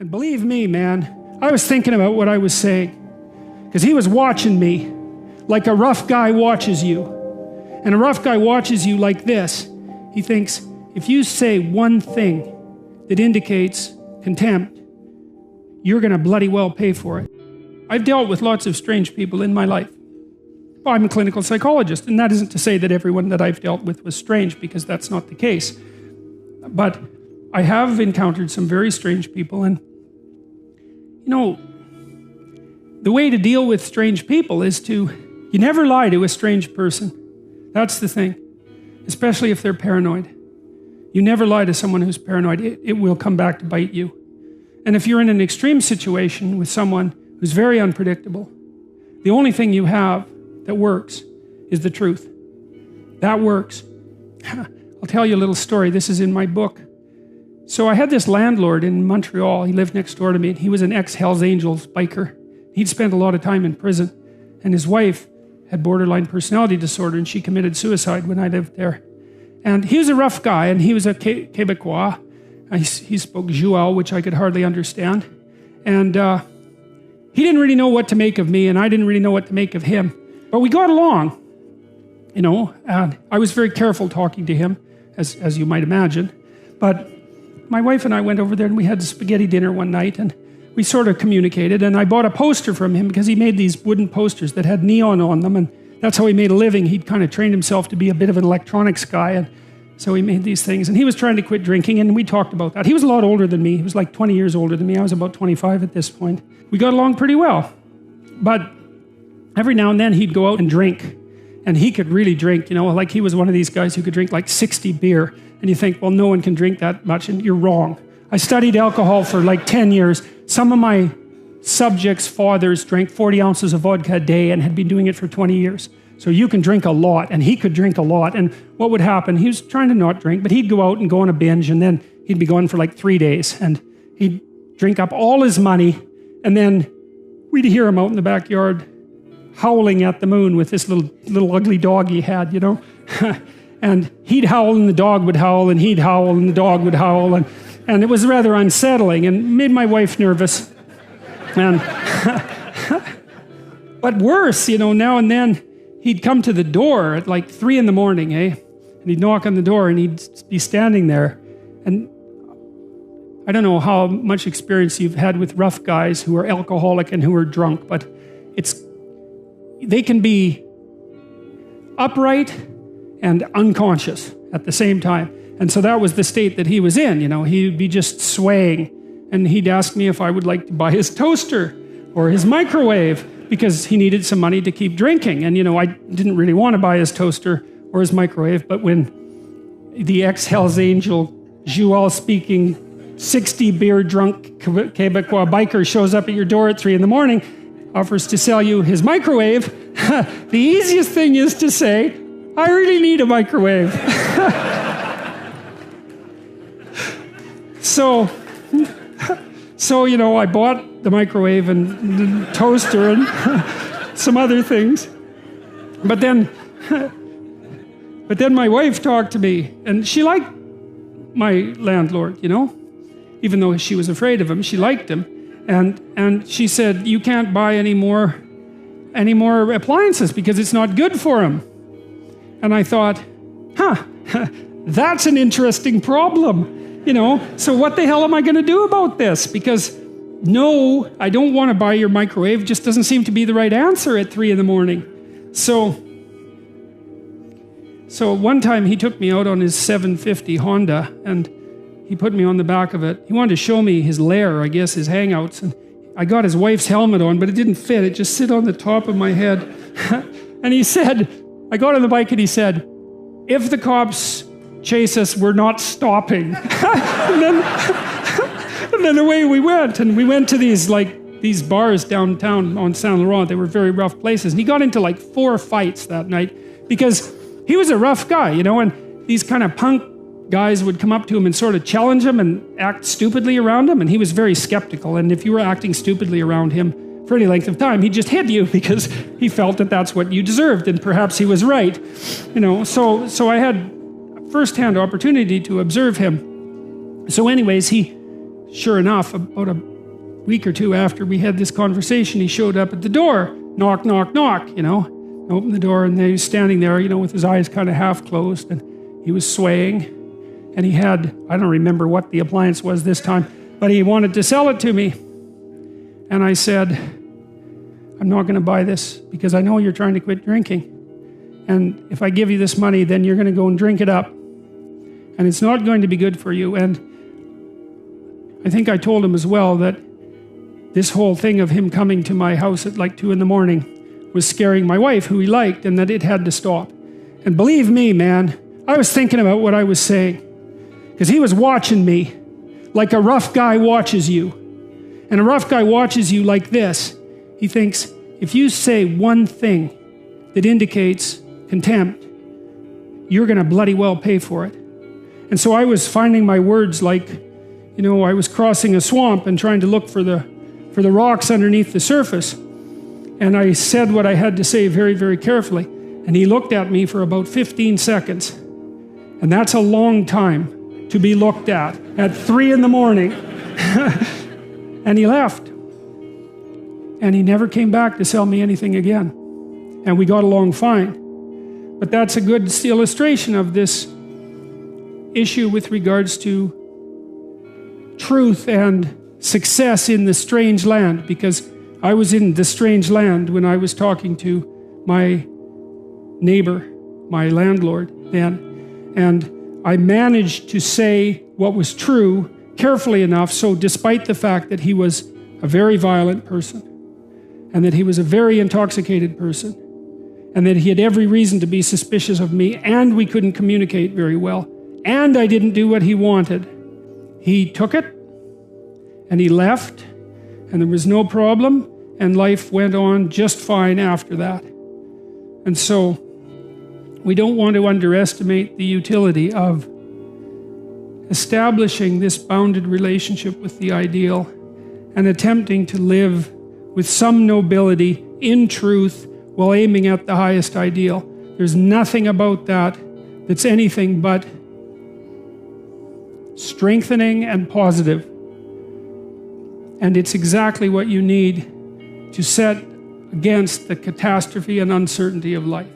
And believe me, man, I was thinking about what I was saying, because he was watching me like a rough guy watches you. And a rough guy watches you like this. He thinks, if you say one thing that indicates contempt, you're going to bloody well pay for it. I've dealt with lots of strange people in my life. Well, I'm a clinical psychologist, and that isn't to say that everyone that I've dealt with was strange, because that's not the case. But I have encountered some very strange people, and you know, the way to deal with strange people is you never lie to a strange person. That's the thing, especially if they're paranoid. You never lie to someone who's paranoid. It will come back to bite you. And if you're in an extreme situation with someone who's very unpredictable, the only thing you have that works is the truth. That works. I'll tell you a little story. This is in my book. So I had this landlord in Montreal. He lived next door to me, and he was an ex-Hells Angels biker. He'd spent a lot of time in prison, and his wife had borderline personality disorder, and she committed suicide when I lived there. And he was a rough guy, and he was a Quebecois. He spoke Joual, which I could hardly understand. And he didn't really know what to make of me, and I didn't really know what to make of him. But we got along, you know, and I was very careful talking to him, as you might imagine. But my wife and I went over there, and we had a spaghetti dinner one night, and we sort of communicated, and I bought a poster from him because he made these wooden posters that had neon on them, and that's how he made a living. He'd kind of trained himself to be a bit of an electronics guy, and so he made these things. And he was trying to quit drinking, and we talked about that. He was a lot older than me. He was like 20 years older than me. I was about 25 at this point. We got along pretty well. But every now and then he'd go out and drink, and he could really drink, you know, like he was one of these guys who could drink like 60 beer. And you think, well, no one can drink that much, and you're wrong. I studied alcohol for like 10 years. Some of my subjects' fathers drank 40 ounces of vodka a day and had been doing it for 20 years. So you can drink a lot, and he could drink a lot. And what would happen, he was trying to not drink, but he'd go out and go on a binge, and then he'd be gone for like 3 days, and he'd drink up all his money, and then we'd hear him out in the backyard howling at the moon with this little ugly dog he had, you know. And he'd howl, and the dog would howl, and he'd howl, and the dog would howl, and it was rather unsettling and made my wife nervous. And but worse, you know, now and then he'd come to the door at like 3 in the morning, and he'd knock on the door, and he'd be standing there. And I don't know how much experience you've had with rough guys who are alcoholic and who are drunk, but they can be upright and unconscious at the same time. And so that was the state that he was in, you know. He'd be just swaying, and he'd ask me if I would like to buy his toaster or his microwave, because he needed some money to keep drinking. And, you know, I didn't really want to buy his toaster or his microwave, but when the ex-Hells Angel, Joual-speaking, 60 beer drunk Quebecois biker shows up at your door at 3 in the morning, offers to sell you his microwave, the easiest thing is to say, I really need a microwave. So, you know, I bought the microwave and the toaster and some other things. But then my wife talked to me, and she liked my landlord, you know, even though she was afraid of him, she liked him. And she said, you can't buy any more appliances because it's not good for him. And I thought, that's an interesting problem. You know, so what the hell am I going to do about this? Because no, I don't want to buy your microwave. Just doesn't seem to be the right answer at 3 in the morning. So one time he took me out on his 750 Honda, and he put me on the back of it. He wanted to show me his lair, I guess, his hangouts. And I got his wife's helmet on, but it didn't fit. It just sit on the top of my head. And he said, I got on the bike, and he said, if the cops chase us, we're not stopping. and then away we went, and we went to these bars downtown on Saint Laurent. They were very rough places, and he got into like 4 fights that night because he was a rough guy, you know, and these kind of punk guys would come up to him and sort of challenge him and act stupidly around him, and he was very skeptical. And if you were acting stupidly around him for any length of time, he'd just hit you because he felt that that's what you deserved, and perhaps he was right, you know. So I had first-hand opportunity to observe him. So anyways, he, sure enough, about week or two after we had this conversation, he showed up at the door. Knock, knock, knock, you know. I opened the door and he was standing there, you know, with his eyes kind of half closed, and he was swaying. And he had, I don't remember what the appliance was this time, but he wanted to sell it to me. And I said, I'm not going to buy this because I know you're trying to quit drinking. And if I give you this money, then you're going to go and drink it up. And it's not going to be good for you. And I think I told him as well that this whole thing of him coming to my house at like 2 a.m. was scaring my wife, who he liked, and that it had to stop. And believe me, man, I was thinking about what I was saying, because he was watching me like a rough guy watches you. And a rough guy watches you like this. He thinks, if you say one thing that indicates contempt, you're going to bloody well pay for it. And so I was finding my words like, you know, I was crossing a swamp and trying to look for the rocks underneath the surface. And I said what I had to say very, very carefully. And he looked at me for about 15 seconds. And that's a long time to be looked at 3 a.m. And he left. And he never came back to sell me anything again. And we got along fine. But that's a good illustration of this issue with regards to truth and success in the strange land, because I was in the strange land when I was talking to my neighbor, my landlord then, and I managed to say what was true carefully enough, so despite the fact that he was a very violent person and that he was a very intoxicated person and that he had every reason to be suspicious of me, and we couldn't communicate very well, and I didn't do what he wanted, he took it and he left, and there was no problem, and life went on just fine after that. And so we don't want to underestimate the utility of establishing this bounded relationship with the ideal and attempting to live with some nobility in truth while aiming at the highest ideal. There's nothing about that that's anything but strengthening and positive. And it's exactly what you need to set against the catastrophe and uncertainty of life.